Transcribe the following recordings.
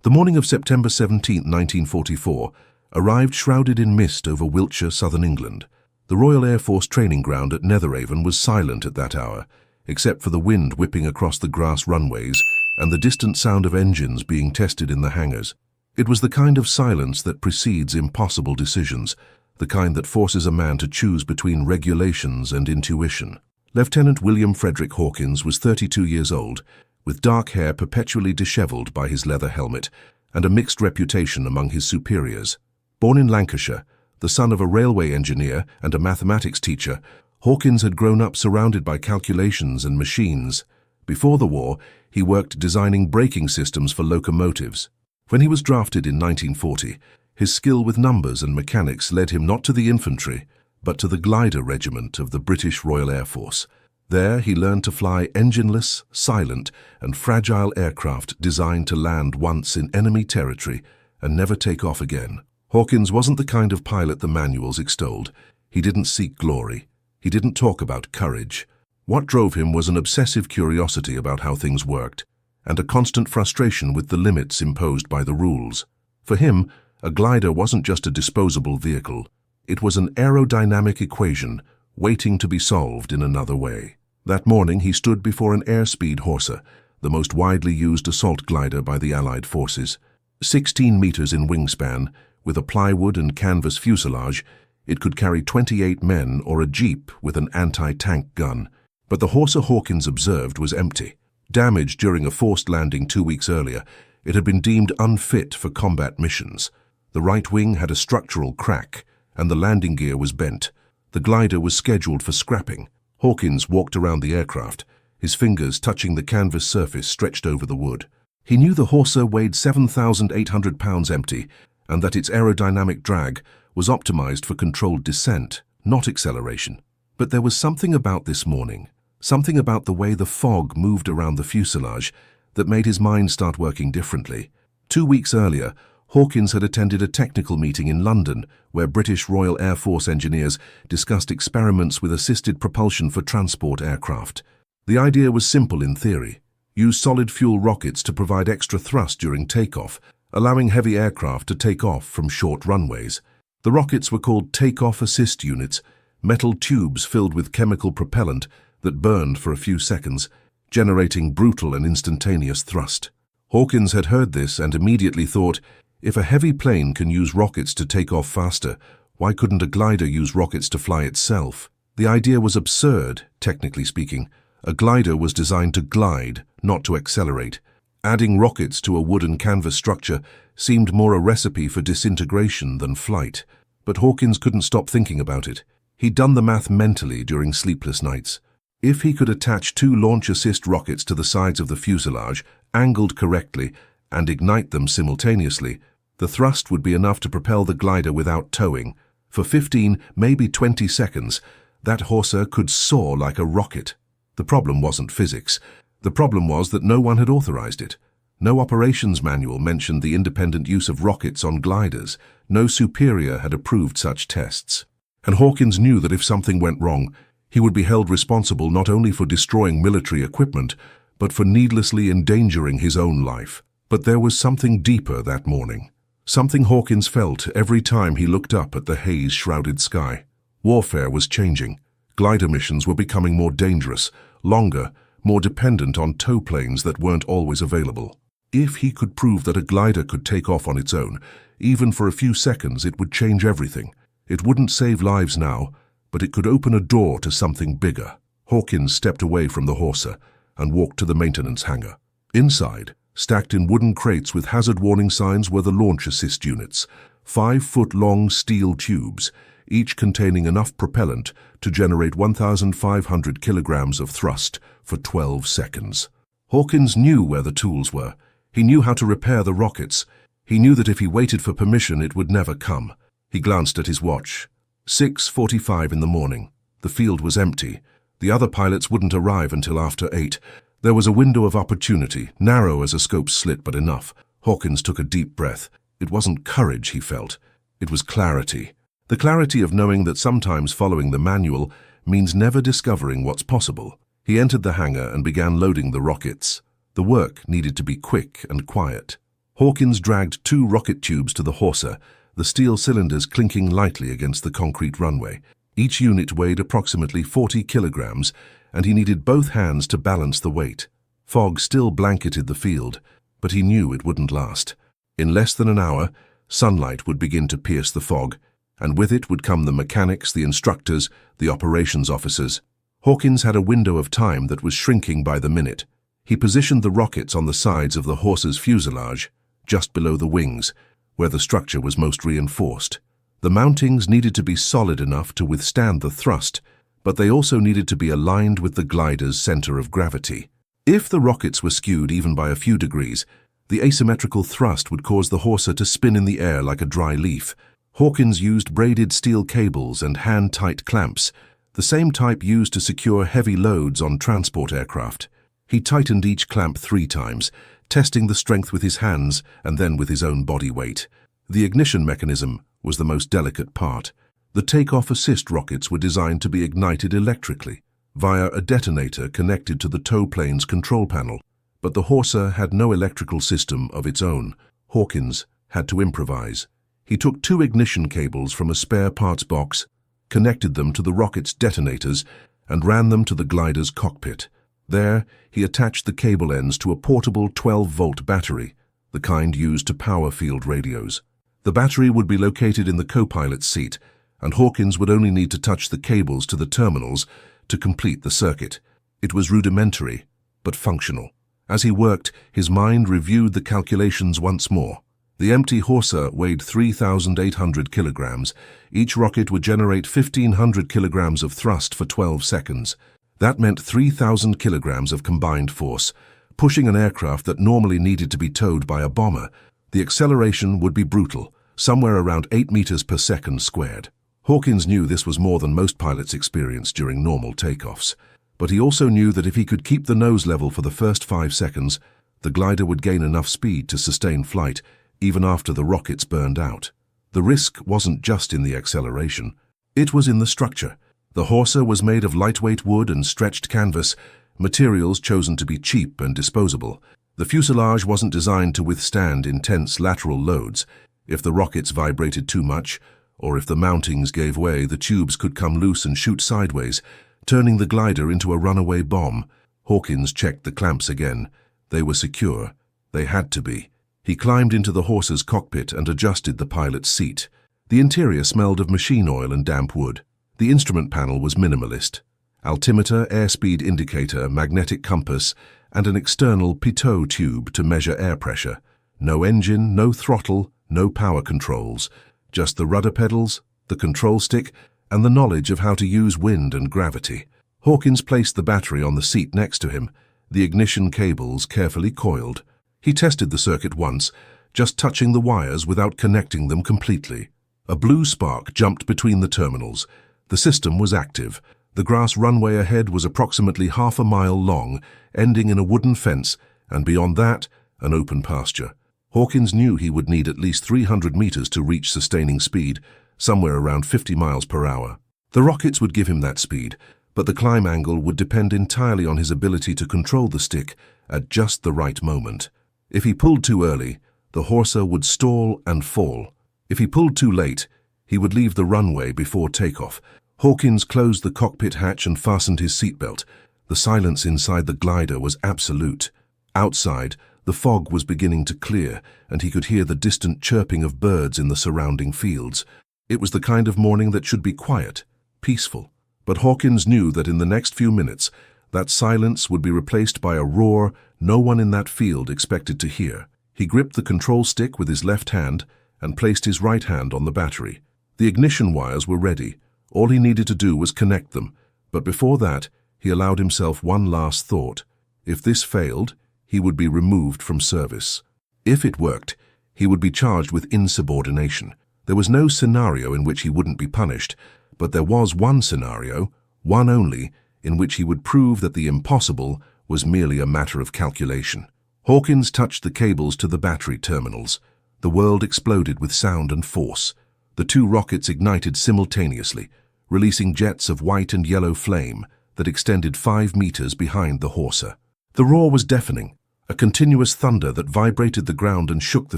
The morning of September 17, 1944, arrived shrouded in mist over Wiltshire, southern England. The Royal Air Force training ground at Netheravon was silent at that hour, except for the wind whipping across the grass runways and the distant sound of engines being tested in the hangars. It was the kind of silence that precedes impossible decisions, the kind that forces a man to choose between regulations and intuition. Lieutenant William Frederick Hawkins was 32 years old, with dark hair perpetually dishevelled by his leather helmet and a mixed reputation among his superiors. Born in Lancashire, the son of a railway engineer and a mathematics teacher, Hawkins had grown up surrounded by calculations and machines. Before the war, he worked designing braking systems for locomotives. When he was drafted in 1940, his skill with numbers and mechanics led him not to the infantry, but to the glider regiment of the British Royal Air Force. There he learned to fly engineless, silent, and fragile aircraft designed to land once in enemy territory and never take off again. Hawkins wasn't the kind of pilot the manuals extolled. He didn't seek glory. He didn't talk about courage. What drove him was an obsessive curiosity about how things worked, and a constant frustration with the limits imposed by the rules. For him, a glider wasn't just a disposable vehicle. It was an aerodynamic equation waiting to be solved in another way. That morning he stood before an airspeed Horsa, the most widely used assault glider by the Allied forces. 16 meters in wingspan, with a plywood and canvas fuselage, it could carry 28 men or a jeep with an anti-tank gun. But the Horsa Hawkins observed was empty. Damaged during a forced landing 2 weeks earlier, it had been deemed unfit for combat missions. The right wing had a structural crack, and the landing gear was bent. The glider was scheduled for scrapping. Hawkins walked around the aircraft, his fingers touching the canvas surface stretched over the wood. He knew the Horsa weighed 7,800 pounds empty, and that its aerodynamic drag was optimized for controlled descent, not acceleration. But there was something about this morning, something about the way the fog moved around the fuselage, that made his mind start working differently. 2 weeks earlier, Hawkins had attended a technical meeting in London where British Royal Air Force engineers discussed experiments with assisted propulsion for transport aircraft. The idea was simple in theory. Use solid-fuel rockets to provide extra thrust during takeoff, allowing heavy aircraft to take off from short runways. The rockets were called takeoff assist units, metal tubes filled with chemical propellant that burned for a few seconds, generating brutal and instantaneous thrust. Hawkins had heard this and immediately thought, if a heavy plane can use rockets to take off faster, why couldn't a glider use rockets to fly itself? The idea was absurd, technically speaking. A glider was designed to glide, not to accelerate. Adding rockets to a wooden canvas structure seemed more a recipe for disintegration than flight. But Hawkins couldn't stop thinking about it. He'd done the math mentally during sleepless nights. If he could attach 2 launch assist rockets to the sides of the fuselage, angled correctly, and ignite them simultaneously, the thrust would be enough to propel the glider without towing. For 15, maybe 20 seconds, that Horsa could soar like a rocket. The problem wasn't physics. The problem was that no one had authorized it. No operations manual mentioned the independent use of rockets on gliders. No superior had approved such tests. And Hawkins knew that if something went wrong, he would be held responsible not only for destroying military equipment, but for needlessly endangering his own life. But there was something deeper that morning. Something Hawkins felt every time he looked up at the haze-shrouded sky. Warfare was changing. Glider missions were becoming more dangerous, longer, more dependent on tow planes that weren't always available. If he could prove that a glider could take off on its own, even for a few seconds, it would change everything. It wouldn't save lives now, but it could open a door to something bigger. Hawkins stepped away from the Horsa and walked to the maintenance hangar. Inside, stacked in wooden crates with hazard warning signs, were the launch assist units, 5-foot-long steel tubes, each containing enough propellant to generate 1,500 kilograms of thrust for 12 seconds. Hawkins knew where the tools were. He knew how to repair the rockets. He knew that if he waited for permission, it would never come. He glanced at his watch. 6:45 in the morning. The field was empty. The other pilots wouldn't arrive until after 8. There was a window of opportunity, narrow as a scope slit, but enough. Hawkins took a deep breath. It wasn't courage he felt. It was clarity. The clarity of knowing that sometimes following the manual means never discovering what's possible. He entered the hangar and began loading the rockets. The work needed to be quick and quiet. Hawkins dragged 2 rocket tubes to the Horsa, the steel cylinders clinking lightly against the concrete runway. Each unit weighed approximately 40 kilograms, and he needed both hands to balance the weight. Fog still blanketed the field, but he knew it wouldn't last. In less than an hour, sunlight would begin to pierce the fog, and with it would come the mechanics, the instructors, the operations officers. Hawkins had a window of time that was shrinking by the minute. He positioned the rockets on the sides of the Horsa's fuselage, just below the wings, where the structure was most reinforced. The mountings needed to be solid enough to withstand the thrust, but they also needed to be aligned with the glider's center of gravity. If the rockets were skewed even by a few degrees, the asymmetrical thrust would cause the Horsa to spin in the air like a dry leaf. Hawkins used braided steel cables and hand-tight clamps, the same type used to secure heavy loads on transport aircraft. He tightened each clamp 3 times, testing the strength with his hands and then with his own body weight. The ignition mechanism was the most delicate part. The takeoff assist rockets were designed to be ignited electrically, via a detonator connected to the tow plane's control panel. But the Horsa had no electrical system of its own. Hawkins had to improvise. He took 2 ignition cables from a spare parts box, connected them to the rocket's detonators, and ran them to the glider's cockpit. There, he attached the cable ends to a portable 12-volt battery, the kind used to power field radios. The battery would be located in the co-pilot's seat, and Hawkins would only need to touch the cables to the terminals to complete the circuit. It was rudimentary, but functional. As he worked, his mind reviewed the calculations once more. The empty Horsa weighed 3,800 kilograms. Each rocket would generate 1,500 kilograms of thrust for 12 seconds. That meant 3,000 kilograms of combined force, pushing an aircraft that normally needed to be towed by a bomber. The acceleration would be brutal, somewhere around 8 meters per second squared. Hawkins knew this was more than most pilots experience during normal takeoffs, but he also knew that if he could keep the nose level for the first 5 seconds, the glider would gain enough speed to sustain flight even after the rockets burned out. The risk wasn't just in the acceleration, it was in the structure. The Horsa was made of lightweight wood and stretched canvas, materials chosen to be cheap and disposable. The fuselage wasn't designed to withstand intense lateral loads. If the rockets vibrated too much, or if the mountings gave way, the tubes could come loose and shoot sideways, turning the glider into a runaway bomb. Hawkins checked the clamps again. They were secure. They had to be. He climbed into the Horsa's cockpit and adjusted the pilot's seat. The interior smelled of machine oil and damp wood. The instrument panel was minimalist. Altimeter, airspeed indicator, magnetic compass, and an external pitot tube to measure air pressure. No engine, no throttle, no power controls. Just the rudder pedals, the control stick, and the knowledge of how to use wind and gravity. Hawkins placed the battery on the seat next to him, the ignition cables carefully coiled. He tested the circuit once, just touching the wires without connecting them completely. A blue spark jumped between the terminals. The system was active. The grass runway ahead was approximately half a mile long, ending in a wooden fence, and beyond that, an open pasture. Hawkins knew he would need at least 300 meters to reach sustaining speed, somewhere around 50 miles per hour. The rockets would give him that speed, but the climb angle would depend entirely on his ability to control the stick at just the right moment. If he pulled too early, the Horsa would stall and fall. If he pulled too late, he would leave the runway before takeoff. Hawkins closed the cockpit hatch and fastened his seatbelt. The silence inside the glider was absolute. Outside, the fog was beginning to clear, and he could hear the distant chirping of birds in the surrounding fields. It was the kind of morning that should be quiet, peaceful. But Hawkins knew that in the next few minutes, that silence would be replaced by a roar no one in that field expected to hear. He gripped the control stick with his left hand and placed his right hand on the battery. The ignition wires were ready. All he needed to do was connect them, but before that, he allowed himself one last thought. If this failed, he would be removed from service. If it worked, he would be charged with insubordination. There was no scenario in which he wouldn't be punished, but there was one scenario, one only, in which he would prove that the impossible was merely a matter of calculation. Hawkins touched the cables to the battery terminals. The world exploded with sound and force. The 2 rockets ignited simultaneously, releasing jets of white and yellow flame that extended 5 meters behind the Horsa. The roar was deafening. a continuous thunder that vibrated the ground and shook the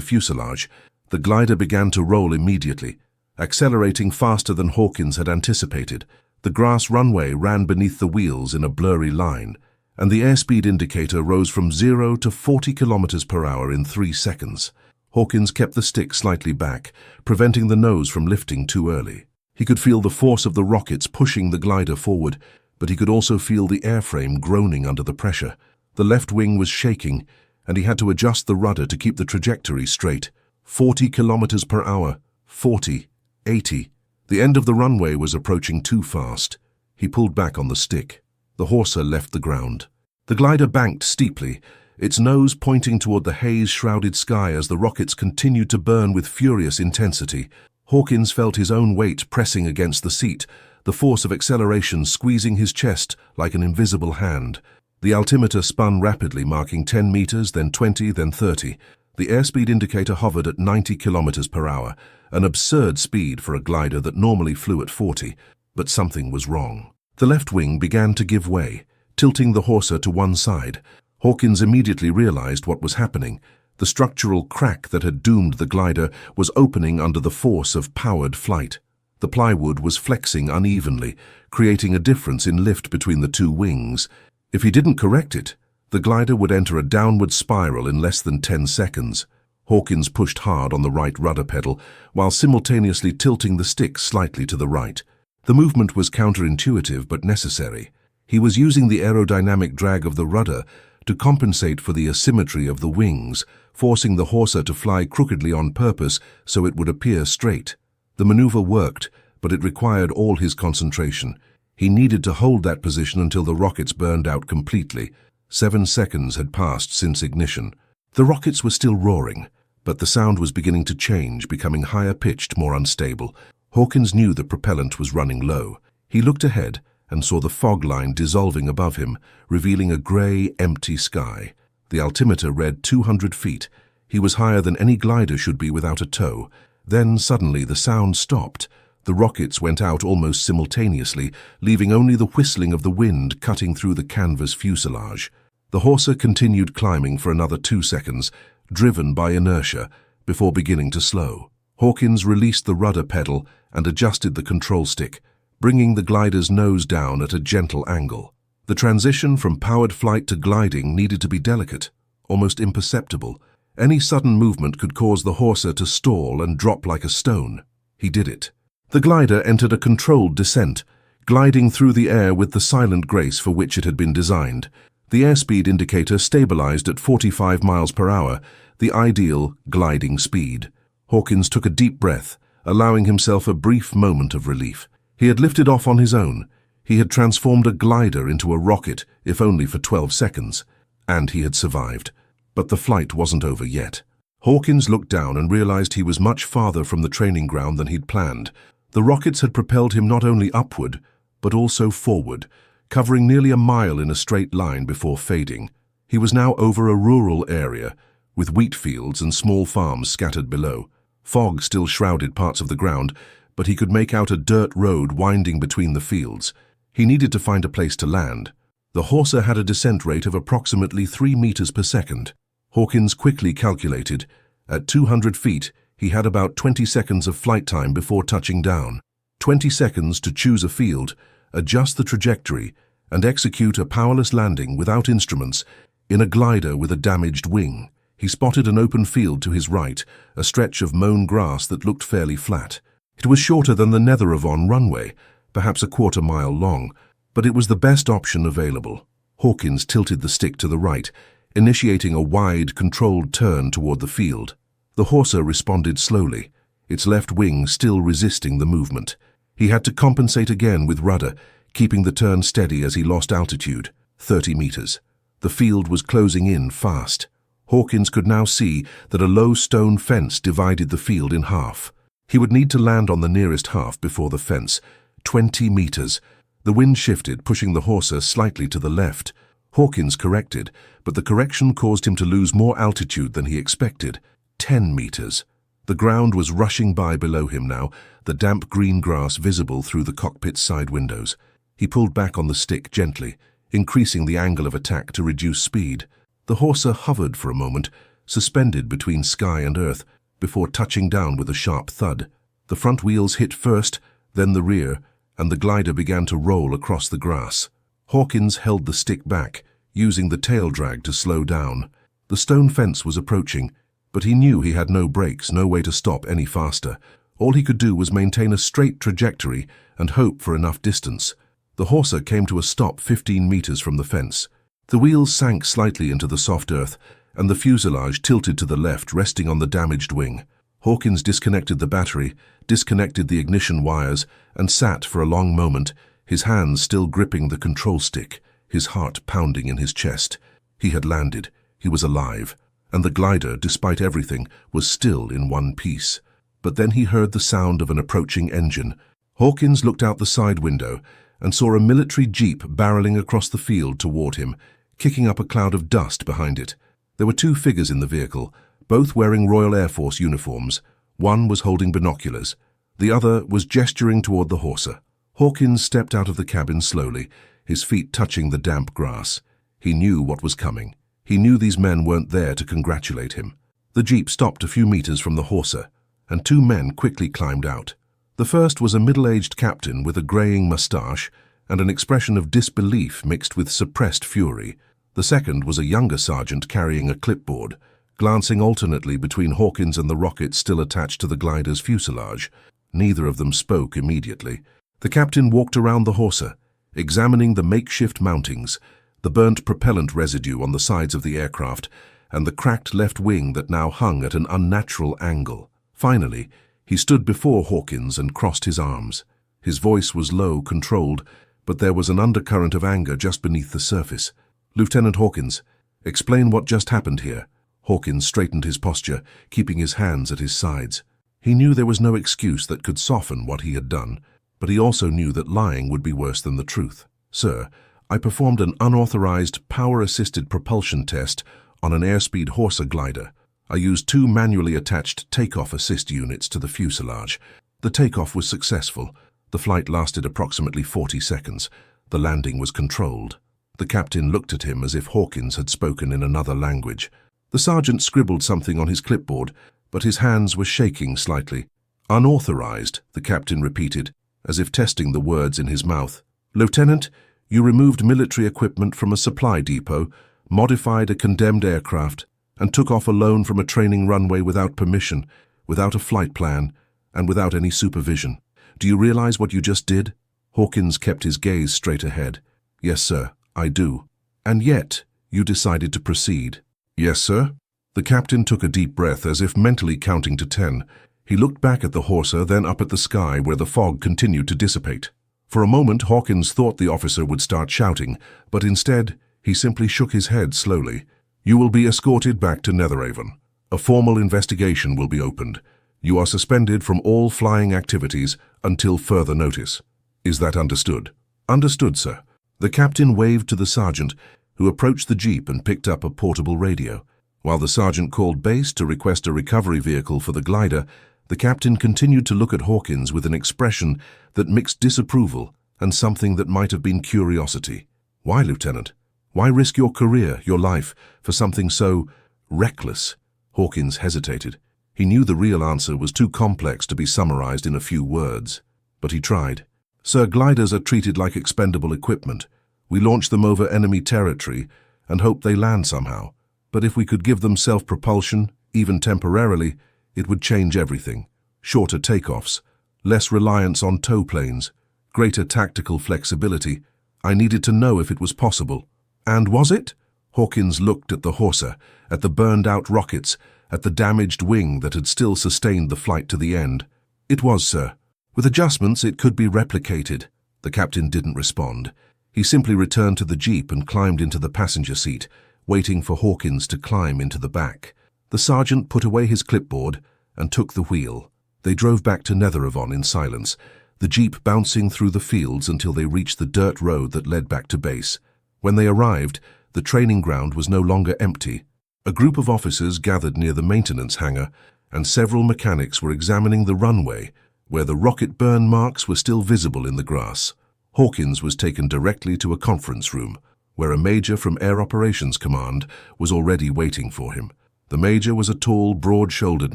fuselage. The glider began to roll immediately, accelerating faster than Hawkins had anticipated. The grass runway ran beneath the wheels in a blurry line, and the airspeed indicator rose from 0 to 40 kilometers per hour in 3 seconds. Hawkins kept the stick slightly back, preventing the nose from lifting too early. He could feel the force of the rockets pushing the glider forward, but he could also feel the airframe groaning under the pressure. The left wing was shaking, and he had to adjust the rudder to keep the trajectory straight. 40 kilometers per hour, 40, 80. The end of the runway was approaching too fast. He pulled back on the stick. The Horsa left the ground. The glider banked steeply, its nose pointing toward the haze-shrouded sky as the rockets continued to burn with furious intensity. Hawkins felt his own weight pressing against the seat, the force of acceleration squeezing his chest like an invisible hand. The altimeter spun rapidly, marking 10 meters, then 20, then 30. The airspeed indicator hovered at 90 kilometers per hour, an absurd speed for a glider that normally flew at 40, but something was wrong. The left wing began to give way, tilting the Horsa to one side. Hawkins immediately realized what was happening. The structural crack that had doomed the glider was opening under the force of powered flight. The plywood was flexing unevenly, creating a difference in lift between the two wings. If he didn't correct it, the glider would enter a downward spiral in less than 10 seconds. Hawkins pushed hard on the right rudder pedal, while simultaneously tilting the stick slightly to the right. The movement was counterintuitive but necessary. He was using the aerodynamic drag of the rudder to compensate for the asymmetry of the wings, forcing the Horsa to fly crookedly on purpose so it would appear straight. The maneuver worked, but it required all his concentration. He needed to hold that position until the rockets burned out completely. 7 seconds had passed since ignition. The rockets were still roaring, but the sound was beginning to change, becoming higher-pitched, more unstable. Hawkins knew the propellant was running low. He looked ahead and saw the fog line dissolving above him, revealing a grey, empty sky. The altimeter read 200 feet. He was higher than any glider should be without a tow. Then, suddenly, the sound stopped. The rockets went out almost simultaneously, leaving only the whistling of the wind cutting through the canvas fuselage. The Horsa continued climbing for another 2 seconds, driven by inertia, before beginning to slow. Hawkins released the rudder pedal and adjusted the control stick, bringing the glider's nose down at a gentle angle. The transition from powered flight to gliding needed to be delicate, almost imperceptible. Any sudden movement could cause the Horsa to stall and drop like a stone. He did it. The glider entered a controlled descent, gliding through the air with the silent grace for which it had been designed. The airspeed indicator stabilized at 45 miles per hour, the ideal gliding speed. Hawkins took a deep breath, allowing himself a brief moment of relief. He had lifted off on his own. He had transformed a glider into a rocket, if only for 12 seconds. And he had survived. But the flight wasn't over yet. Hawkins looked down and realized he was much farther from the training ground than he'd planned. The rockets had propelled him not only upward, but also forward, covering nearly a mile in a straight line before fading. He was now over a rural area, with wheat fields and small farms scattered below. Fog still shrouded parts of the ground, but he could make out a dirt road winding between the fields. He needed to find a place to land. The Horsa had a descent rate of approximately 3 meters per second. Hawkins quickly calculated. At 200 feet, he had about 20 seconds of flight time before touching down. 20 seconds to choose a field, adjust the trajectory, and execute a powerless landing without instruments in a glider with a damaged wing. He spotted an open field to his right, a stretch of mown grass that looked fairly flat. It was shorter than the Netheravon runway, perhaps a quarter-mile long, but it was the best option available. Hawkins tilted the stick to the right, initiating a wide, controlled turn toward the field. The Horsa responded slowly, its left wing still resisting the movement. He had to compensate again with rudder, keeping the turn steady as he lost altitude, 30 meters. The field was closing in fast. Hawkins could now see that a low stone fence divided the field in half. He would need to land on the nearest half before the fence, 20 meters. The wind shifted, pushing the Horsa slightly to the left. Hawkins corrected, but the correction caused him to lose more altitude than he expected, 10 meters. The ground was rushing by below him now, the damp green grass visible through the cockpit's side windows. He pulled back on the stick gently, increasing the angle of attack to reduce speed. The Horsa hovered for a moment, suspended between sky and earth, before touching down with a sharp thud. The front wheels hit first, then the rear, and the glider began to roll across the grass. Hawkins held the stick back, using the tail drag to slow down. The stone fence was approaching, but he knew he had no brakes, no way to stop any faster. All he could do was maintain a straight trajectory and hope for enough distance. The Horsa came to a stop 15 meters from the fence. The wheels sank slightly into the soft earth, and the fuselage tilted to the left, resting on the damaged wing. Hawkins disconnected the battery, disconnected the ignition wires, and sat for a long moment, his hands still gripping the control stick, his heart pounding in his chest. He had landed. He was alive. And the glider, despite everything, was still in one piece. But then he heard the sound of an approaching engine. Hawkins looked out the side window and saw a military jeep barreling across the field toward him, kicking up a cloud of dust behind it. There were two figures in the vehicle, both wearing Royal Air Force uniforms. One was holding binoculars. The other was gesturing toward the Horsa. Hawkins stepped out of the cabin slowly, his feet touching the damp grass. He knew what was coming. He knew these men weren't there to congratulate him. The jeep stopped a few meters from the Horsa, and two men quickly climbed out. The first was a middle-aged captain with a graying mustache and an expression of disbelief mixed with suppressed fury. The second was a younger sergeant carrying a clipboard, glancing alternately between Hawkins and the rocket still attached to the glider's fuselage. Neither of them spoke immediately. The captain walked around the Horsa, examining the makeshift mountings, the burnt propellant residue on the sides of the aircraft, and the cracked left wing that now hung at an unnatural angle. Finally, he stood before Hawkins and crossed his arms. His voice was low, controlled, but there was an undercurrent of anger just beneath the surface. "Lieutenant Hawkins, explain what just happened here." Hawkins straightened his posture, keeping his hands at his sides. He knew there was no excuse that could soften what he had done, but he also knew that lying would be worse than the truth. "Sir, I performed an unauthorized power-assisted propulsion test on an airspeed Horsa glider. I used two manually attached takeoff assist units to the fuselage. The takeoff was successful. The flight lasted approximately 40 seconds. The landing was controlled." The captain looked at him as if Hawkins had spoken in another language. The sergeant scribbled something on his clipboard, but his hands were shaking slightly. "Unauthorized," the captain repeated, as if testing the words in his mouth. "Lieutenant, you removed military equipment from a supply depot, modified a condemned aircraft, and took off alone from a training runway without permission, without a flight plan, and without any supervision. Do you realize what you just did?" Hawkins kept his gaze straight ahead. "Yes, sir, I do." "And yet, you decided to proceed." "Yes, sir." The captain took a deep breath, as if mentally counting to 10. He looked back at the Horsa, then up at the sky where the fog continued to dissipate. For a moment, Hawkins thought the officer would start shouting, but instead, he simply shook his head slowly. "You will be escorted back to Netheravon. A formal investigation will be opened. You are suspended from all flying activities until further notice. Is that understood?" "Understood, sir." The captain waved to the sergeant, who approached the jeep and picked up a portable radio. While the sergeant called base to request a recovery vehicle for the glider, the captain continued to look at Hawkins with an expression that mixed disapproval and something that might have been curiosity. "Why, Lieutenant? Why risk your career, your life, for something so reckless?" Hawkins hesitated. He knew the real answer was too complex to be summarized in a few words. But he tried. "Sir, gliders are treated like expendable equipment. We launch them over enemy territory and hope they land somehow. But if we could give them self-propulsion, even temporarily, it would change everything. Shorter takeoffs, less reliance on tow planes, greater tactical flexibility. I needed to know if it was possible." "And was it?" Hawkins looked at the Horsa, at the burned-out rockets, at the damaged wing that had still sustained the flight to the end. "It was, sir. With adjustments, it could be replicated." The captain didn't respond. He simply returned to the jeep and climbed into the passenger seat, waiting for Hawkins to climb into the back. The sergeant put away his clipboard and took the wheel. They drove back to Netheravon in silence, the jeep bouncing through the fields until they reached the dirt road that led back to base. When they arrived, the training ground was no longer empty. A group of officers gathered near the maintenance hangar, and several mechanics were examining the runway, where the rocket burn marks were still visible in the grass. Hawkins was taken directly to a conference room. where a major from Air Operations Command was already waiting for him. The major was a tall, broad-shouldered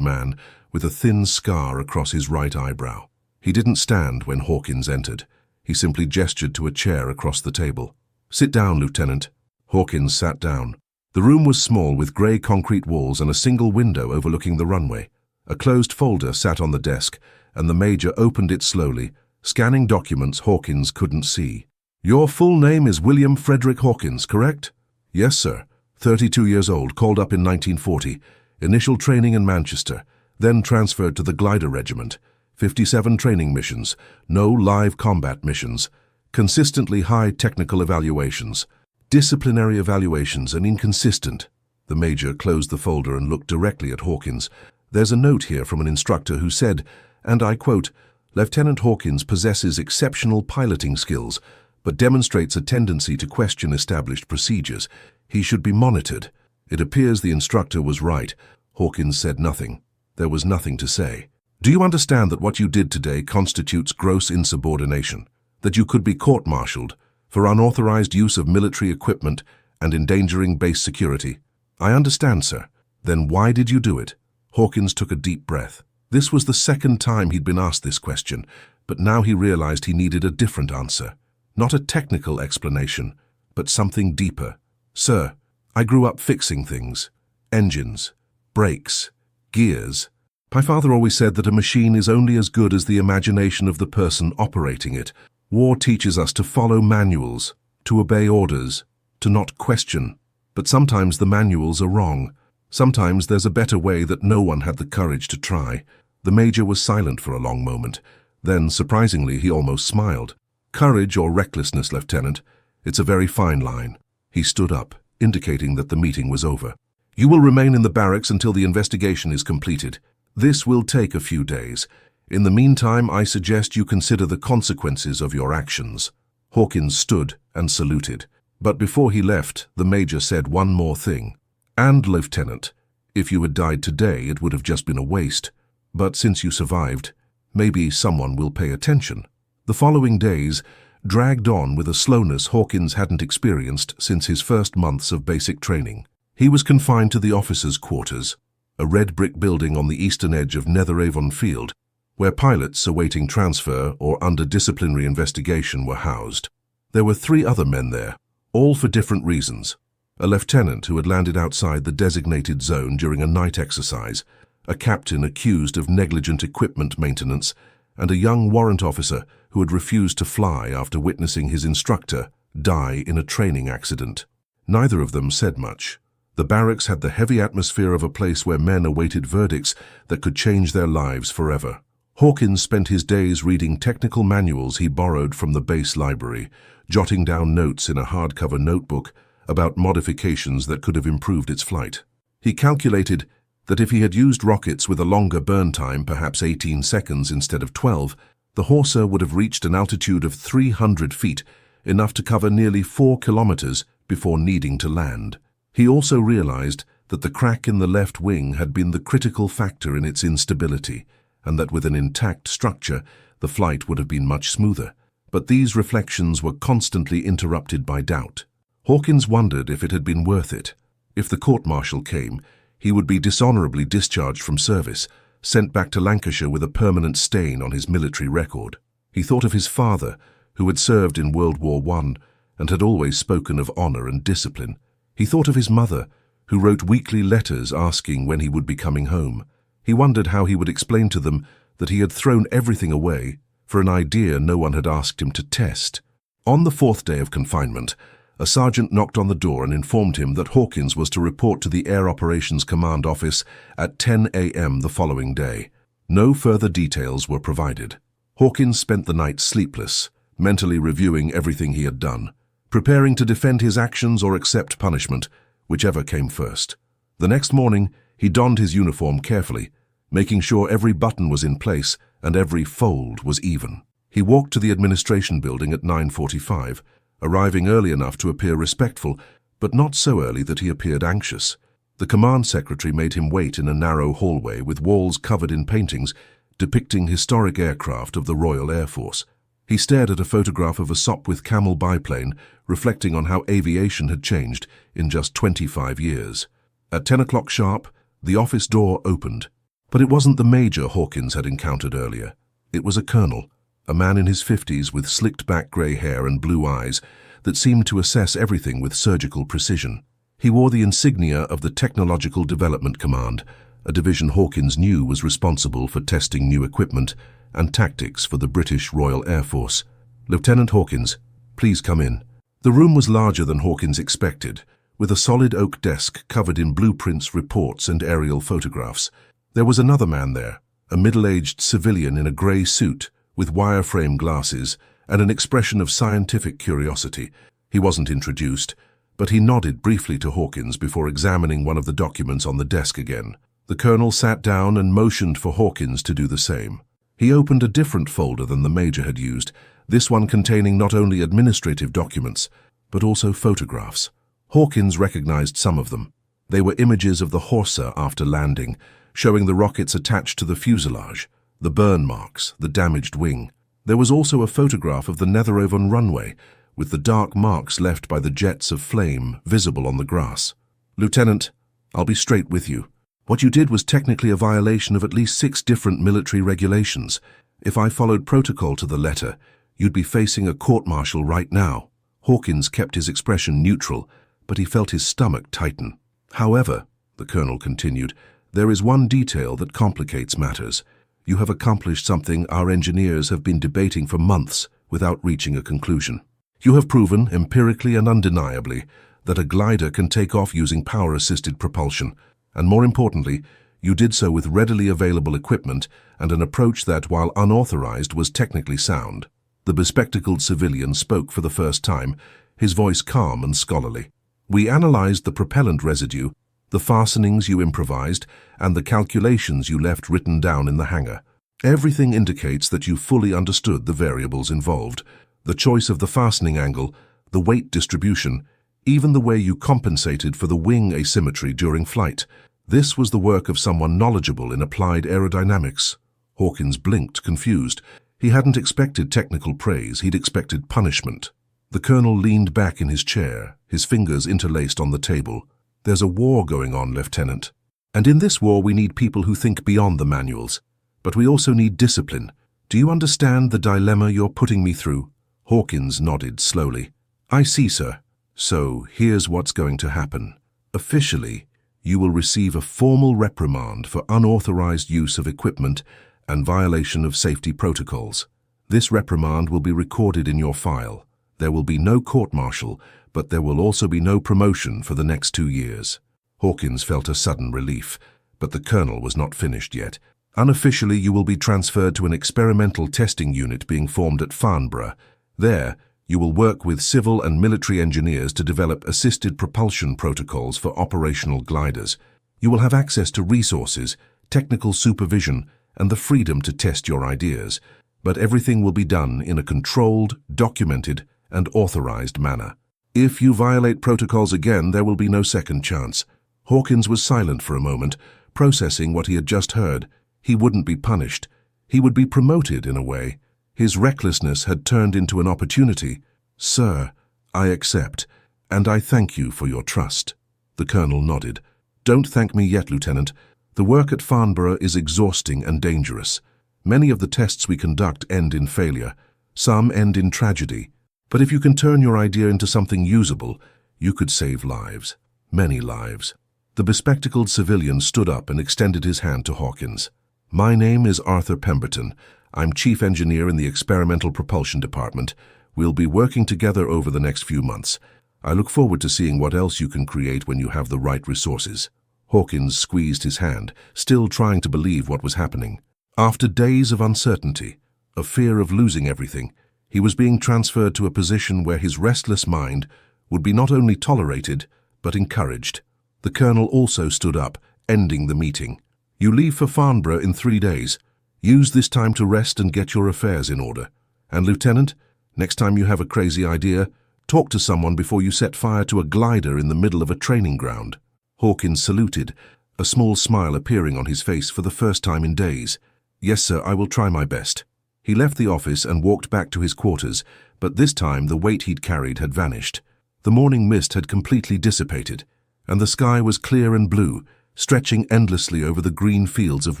man with a thin scar across his right eyebrow. He didn't stand when Hawkins entered. He simply gestured to a chair across the table. "Sit down, Lieutenant." Hawkins sat down. The room was small, with grey concrete walls and a single window overlooking the runway. A closed folder sat on the desk, and the major opened it slowly, scanning documents Hawkins couldn't see. "Your full name is William Frederick Hawkins, correct?" "Yes, sir. 32 years old, called up in 1940. Initial training in Manchester, then transferred to the Glider Regiment. 57 training missions, no live combat missions. Consistently high technical evaluations. Disciplinary evaluations and inconsistent." The major closed the folder and looked directly at Hawkins. "There's a note here from an instructor who said, and I quote, 'Lieutenant Hawkins possesses exceptional piloting skills, but demonstrates a tendency to question established procedures. He should be monitored.'" It appears the instructor was right. Hawkins said nothing. There was nothing to say. "Do you understand that what you did today constitutes gross insubordination? That you could be court-martialed for unauthorized use of military equipment and endangering base security?" "I understand, sir." "Then why did you do it?" Hawkins took a deep breath. This was the second time he'd been asked this question, but now he realized he needed a different answer. Not a technical explanation, but something deeper. "Sir, I grew up fixing things. Engines, brakes, gears. My father always said that a machine is only as good as the imagination of the person operating it. War teaches us to follow manuals, to obey orders, to not question. But sometimes the manuals are wrong. Sometimes there's a better way that no one had the courage to try." The major was silent for a long moment. Then, surprisingly, he almost smiled. "Courage or recklessness, Lieutenant. It's a very fine line." He stood up, indicating that the meeting was over. "You will remain in the barracks until the investigation is completed. This will take a few days. In the meantime, I suggest you consider the consequences of your actions." Hawkins stood and saluted. But before he left, the major said one more thing. "And, Lieutenant, if you had died today, it would have just been a waste. But since you survived, maybe someone will pay attention." The following days dragged on with a slowness Hawkins hadn't experienced since his first months of basic training. He was confined to the officers' quarters, a red brick building on the eastern edge of Netheravon Field, where pilots awaiting transfer or under disciplinary investigation were housed. There were 3 other men there, all for different reasons. A lieutenant who had landed outside the designated zone during a night exercise, a captain accused of negligent equipment maintenance, and a young warrant officer who had refused to fly after witnessing his instructor die in a training accident. Neither of them said much. The barracks had the heavy atmosphere of a place where men awaited verdicts that could change their lives forever. Hawkins spent his days reading technical manuals he borrowed from the base library, jotting down notes in a hardcover notebook about modifications that could have improved its flight. He calculated that if he had used rockets with a longer burn time, perhaps 18 seconds instead of 12, the Horsa would have reached an altitude of 300 feet, enough to cover nearly 4 kilometers before needing to land. He also realized that the crack in the left wing had been the critical factor in its instability, and that with an intact structure, the flight would have been much smoother. But these reflections were constantly interrupted by doubt. Hawkins wondered if it had been worth it. If the court-martial came, he would be dishonorably discharged from service, sent back to Lancashire with a permanent stain on his military record. He thought of his father, who had served in World War I and had always spoken of honor and discipline. He thought of his mother, who wrote weekly letters asking when he would be coming home. He wondered how he would explain to them that he had thrown everything away for an idea no one had asked him to test. On the 4th day of confinement, a sergeant knocked on the door and informed him that Hawkins was to report to the Air Operations Command office at 10 a.m. the following day. No further details were provided. Hawkins spent the night sleepless, mentally reviewing everything he had done, preparing to defend his actions or accept punishment, whichever came first. The next morning, he donned his uniform carefully, making sure every button was in place and every fold was even. He walked to the administration building at 9:45, arriving early enough to appear respectful, but not so early that he appeared anxious. The command secretary made him wait in a narrow hallway with walls covered in paintings depicting historic aircraft of the Royal Air Force. He stared at a photograph of a Sopwith Camel biplane, reflecting on how aviation had changed in just 25 years. At 10 o'clock sharp, the office door opened. But it wasn't the major Hawkins had encountered earlier. It was a colonel, a man in his 50s with slicked-back grey hair and blue eyes that seemed to assess everything with surgical precision. He wore the insignia of the Technological Development Command, a division Hawkins knew was responsible for testing new equipment and tactics for the British Royal Air Force. "Lieutenant Hawkins, please come in." The room was larger than Hawkins expected, with a solid oak desk covered in blueprints, reports, and aerial photographs. There was another man there, a middle-aged civilian in a grey suit with wireframe glasses and an expression of scientific curiosity. He wasn't introduced, but he nodded briefly to Hawkins before examining one of the documents on the desk again. The colonel sat down and motioned for Hawkins to do the same. He opened a different folder than the major had used, this one containing not only administrative documents, but also photographs. Hawkins recognized some of them. They were images of the Horsa after landing, showing the rockets attached to the fuselage, the burn marks, the damaged wing. There was also a photograph of the Netheravon runway, with the dark marks left by the jets of flame visible on the grass. "Lieutenant, I'll be straight with you. What you did was technically a violation of at least 6 different military regulations. If I followed protocol to the letter, you'd be facing a court-martial right now." Hawkins kept his expression neutral, but he felt his stomach tighten. "However," the colonel continued, "there is one detail that complicates matters. You have accomplished something our engineers have been debating for months without reaching a conclusion. You have proven, empirically and undeniably, that a glider can take off using power-assisted propulsion, and more importantly, you did so with readily available equipment and an approach that, while unauthorized, was technically sound." The bespectacled civilian spoke for the first time, his voice calm and scholarly. "We analyzed the propellant residue, the fastenings you improvised, and the calculations you left written down in the hangar. Everything indicates that you fully understood the variables involved, the choice of the fastening angle, the weight distribution, even the way you compensated for the wing asymmetry during flight. This was the work of someone knowledgeable in applied aerodynamics." Hawkins blinked, confused. He hadn't expected technical praise, he'd expected punishment. The colonel leaned back in his chair, his fingers interlaced on the table. "There's a war going on, Lieutenant. And in this war we need people who think beyond the manuals. But we also need discipline. Do you understand the dilemma you're putting me through?" Hawkins nodded slowly. "I see, sir. So here's what's going to happen. Officially, you will receive a formal reprimand for unauthorized use of equipment and violation of safety protocols. This reprimand will be recorded in your file. There will be no court-martial, but there will also be no promotion for the next 2 years." Hawkins felt a sudden relief, but the colonel was not finished yet. "Unofficially, you will be transferred to an experimental testing unit being formed at Farnborough. There, you will work with civil and military engineers to develop assisted propulsion protocols for operational gliders. You will have access to resources, technical supervision, and the freedom to test your ideas, but everything will be done in a controlled, documented, and authorized manner. If you violate protocols again, there will be no second chance." Hawkins was silent for a moment, processing what he had just heard. He wouldn't be punished. He would be promoted in a way. His recklessness had turned into an opportunity. "Sir, I accept, and I thank you for your trust." The colonel nodded. "Don't thank me yet, Lieutenant. The work at Farnborough is exhausting and dangerous. Many of the tests we conduct end in failure. Some end in tragedy. But if you can turn your idea into something usable, you could save lives. Many lives." The bespectacled civilian stood up and extended his hand to Hawkins. "My name is Arthur Pemberton. I'm chief engineer in the Experimental Propulsion Department. We'll be working together over the next few months. I look forward to seeing what else you can create when you have the right resources." Hawkins squeezed his hand, still trying to believe what was happening. After days of uncertainty, of fear of losing everything, he was being transferred to a position where his restless mind would be not only tolerated, but encouraged. The colonel also stood up, ending the meeting. "You leave for Farnborough in 3 days. Use this time to rest and get your affairs in order. And, Lieutenant, next time you have a crazy idea, talk to someone before you set fire to a glider in the middle of a training ground." Hawkins saluted, a small smile appearing on his face for the first time in days. "Yes, sir, I will try my best." He left the office and walked back to his quarters, but this time the weight he'd carried had vanished. The morning mist had completely dissipated, and the sky was clear and blue, stretching endlessly over the green fields of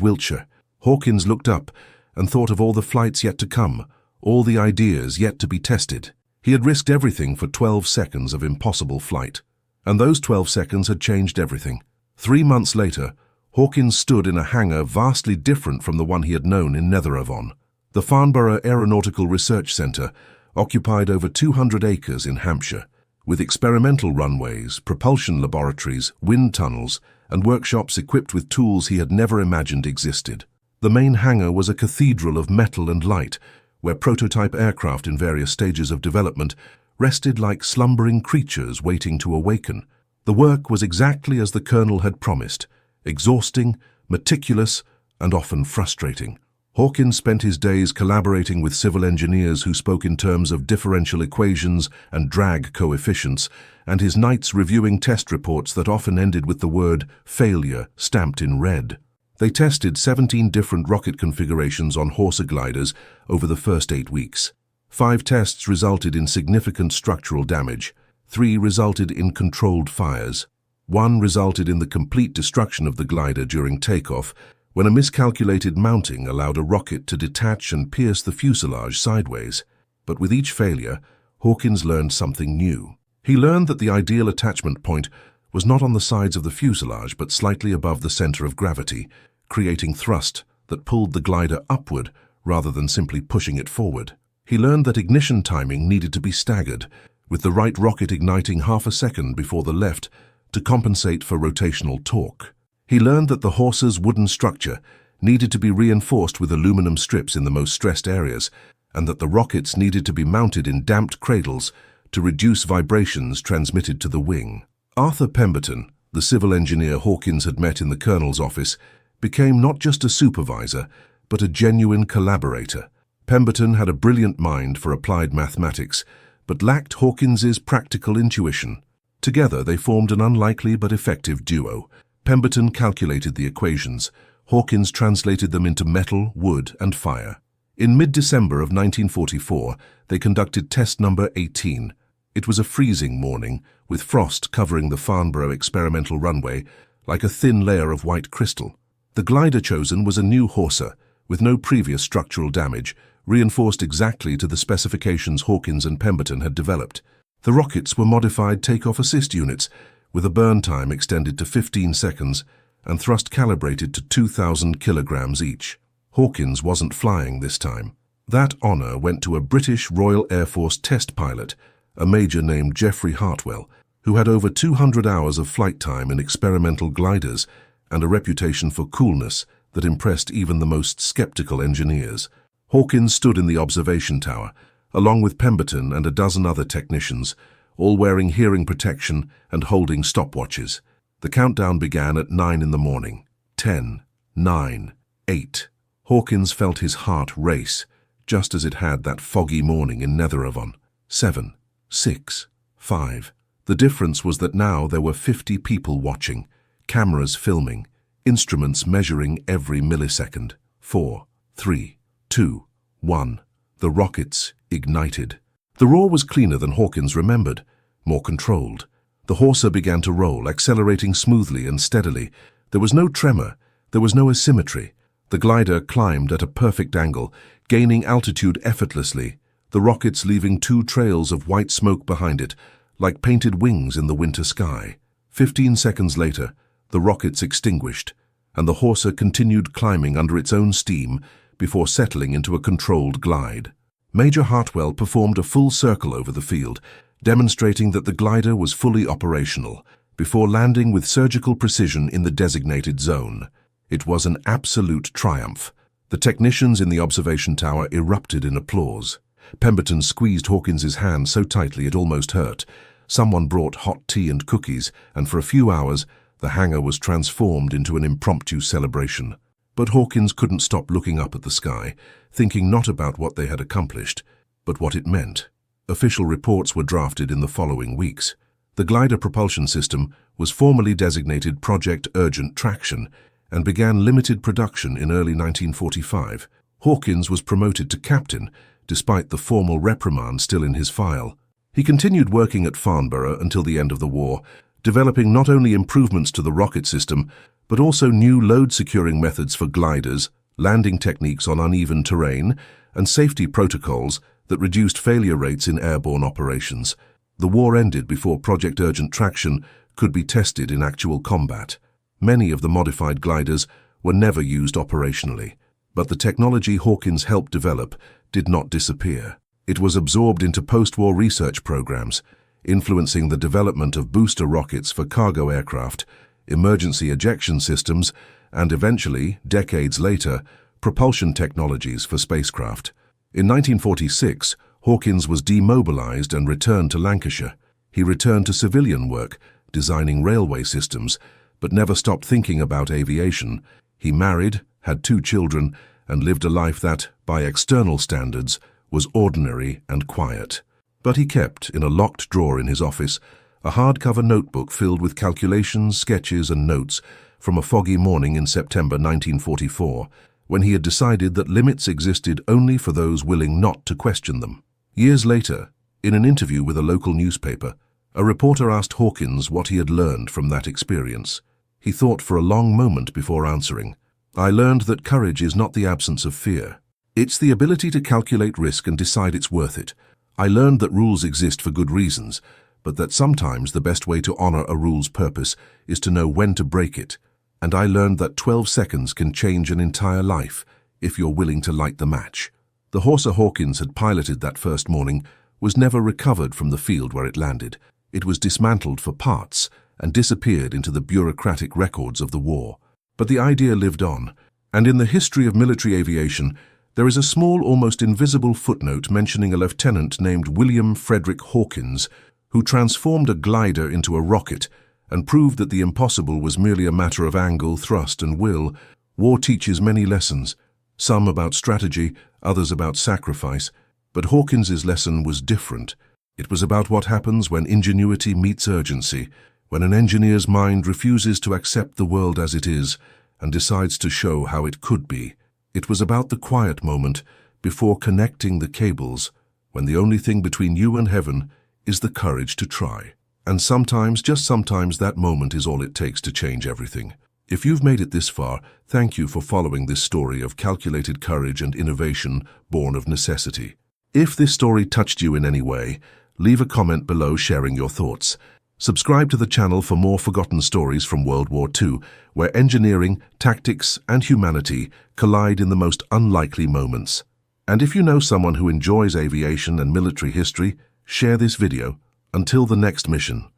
Wiltshire. Hawkins looked up and thought of all the flights yet to come, all the ideas yet to be tested. He had risked everything for 12 seconds of impossible flight, and those 12 seconds had changed everything. 3 months later, Hawkins stood in a hangar vastly different from the one he had known in Netheravon. The Farnborough Aeronautical Research Centre occupied over 200 acres in Hampshire, with experimental runways, propulsion laboratories, wind tunnels, and workshops equipped with tools he had never imagined existed. The main hangar was a cathedral of metal and light, where prototype aircraft in various stages of development rested like slumbering creatures waiting to awaken. The work was exactly as the colonel had promised, exhausting, meticulous, and often frustrating. Hawkins spent his days collaborating with civil engineers who spoke in terms of differential equations and drag coefficients, and his nights reviewing test reports that often ended with the word failure stamped in red. They tested 17 different rocket configurations on Horsa gliders over the first 8 weeks. 5 tests resulted in significant structural damage. 3 resulted in controlled fires. 1 resulted in the complete destruction of the glider during takeoff, when a miscalculated mounting allowed a rocket to detach and pierce the fuselage sideways. But with each failure, Hawkins learned something new. He learned that the ideal attachment point was not on the sides of the fuselage but slightly above the center of gravity, creating thrust that pulled the glider upward rather than simply pushing it forward. He learned that ignition timing needed to be staggered, with the right rocket igniting half a second before the left to compensate for rotational torque. He learned that the Horsa's wooden structure needed to be reinforced with aluminum strips in the most stressed areas, and that the rockets needed to be mounted in damped cradles to reduce vibrations transmitted to the wing. Arthur Pemberton, the civil engineer Hawkins had met in the colonel's office, became not just a supervisor, but a genuine collaborator. Pemberton had a brilliant mind for applied mathematics, but lacked Hawkins's practical intuition. Together they formed an unlikely but effective duo. Pemberton calculated the equations. Hawkins translated them into metal, wood, and fire. In mid-December of 1944, they conducted test number 18. It was a freezing morning, with frost covering the Farnborough experimental runway like a thin layer of white crystal. The glider chosen was a new Horsa, with no previous structural damage, reinforced exactly to the specifications Hawkins and Pemberton had developed. The rockets were modified takeoff assist units, with a burn time extended to 15 seconds and thrust calibrated to 2,000 kilograms each. Hawkins wasn't flying this time. That honor went to a British Royal Air Force test pilot, a major named Geoffrey Hartwell, who had over 200 hours of flight time in experimental gliders and a reputation for coolness that impressed even the most skeptical engineers. Hawkins stood in the observation tower, along with Pemberton and a dozen other technicians, all wearing hearing protection and holding stopwatches. The countdown began at 9 in the morning. 10, 9, 8. Hawkins felt his heart race, just as it had that foggy morning in Netheravon. 7, 6, 5. The difference was that now there were 50 people watching, cameras filming, instruments measuring every millisecond. 4, 3, 2, 1. The rockets ignited. The roar was cleaner than Hawkins remembered, more controlled. The Horsa began to roll, accelerating smoothly and steadily. There was no tremor, there was no asymmetry. The glider climbed at a perfect angle, gaining altitude effortlessly, the rockets leaving 2 trails of white smoke behind it, like painted wings in the winter sky. 15 seconds later, the rockets extinguished, and the Horsa continued climbing under its own steam before settling into a controlled glide. Major Hartwell performed a full circle over the field, demonstrating that the glider was fully operational, before landing with surgical precision in the designated zone. It was an absolute triumph. The technicians in the observation tower erupted in applause. Pemberton squeezed Hawkins's hand so tightly it almost hurt. Someone brought hot tea and cookies, and for a few hours, the hangar was transformed into an impromptu celebration. But Hawkins couldn't stop looking up at the sky, thinking not about what they had accomplished, but what it meant. Official reports were drafted in the following weeks. The glider propulsion system was formally designated Project Urgent Traction and began limited production in early 1945. Hawkins was promoted to captain, despite the formal reprimand still in his file. He continued working at Farnborough until the end of the war, developing not only improvements to the rocket system, but also new load-securing methods for gliders, landing techniques on uneven terrain, and safety protocols that reduced failure rates in airborne operations. The war ended before Project Urgent Traction could be tested in actual combat. Many of the modified gliders were never used operationally, but the technology Hawkins helped develop did not disappear. It was absorbed into post-war research programs, influencing the development of booster rockets for cargo aircraft, emergency ejection systems, and eventually, decades later, propulsion technologies for spacecraft. In 1946, Hawkins was demobilized and returned to Lancashire. He returned to civilian work, designing railway systems, but never stopped thinking about aviation. He married, had 2 children, and lived a life that, by external standards, was ordinary and quiet. But he kept, in a locked drawer in his office, a hardcover notebook filled with calculations, sketches, and notes from a foggy morning in September 1944, when he had decided that limits existed only for those willing not to question them. Years later, in an interview with a local newspaper, a reporter asked Hawkins what he had learned from that experience. He thought for a long moment before answering. "I learned that courage is not the absence of fear. It's the ability to calculate risk and decide it's worth it. I learned that rules exist for good reasons, but that sometimes the best way to honor a rule's purpose is to know when to break it. And I learned that 12 seconds can change an entire life if you're willing to light the match." The Horsa Hawkins had piloted that first morning was never recovered from the field where it landed. It was dismantled for parts and disappeared into the bureaucratic records of the war. But the idea lived on, and in the history of military aviation, there is a small, almost invisible footnote mentioning a lieutenant named William Frederick Hawkins, who transformed a glider into a rocket and proved that the impossible was merely a matter of angle, thrust, and will. War teaches many lessons, some about strategy, others about sacrifice, but Hawkins's lesson was different. It was about what happens when ingenuity meets urgency, when an engineer's mind refuses to accept the world as it is and decides to show how it could be. It was about the quiet moment before connecting the cables, when the only thing between you and heaven is the courage to try. And sometimes, just sometimes, that moment is all it takes to change everything. If you've made it this far, thank you for following this story of calculated courage and innovation born of necessity. If this story touched you in any way, leave a comment below sharing your thoughts. Subscribe to the channel for more forgotten stories from World War II, where engineering, tactics, and humanity collide in the most unlikely moments. And if you know someone who enjoys aviation and military history, share this video. Until the next mission.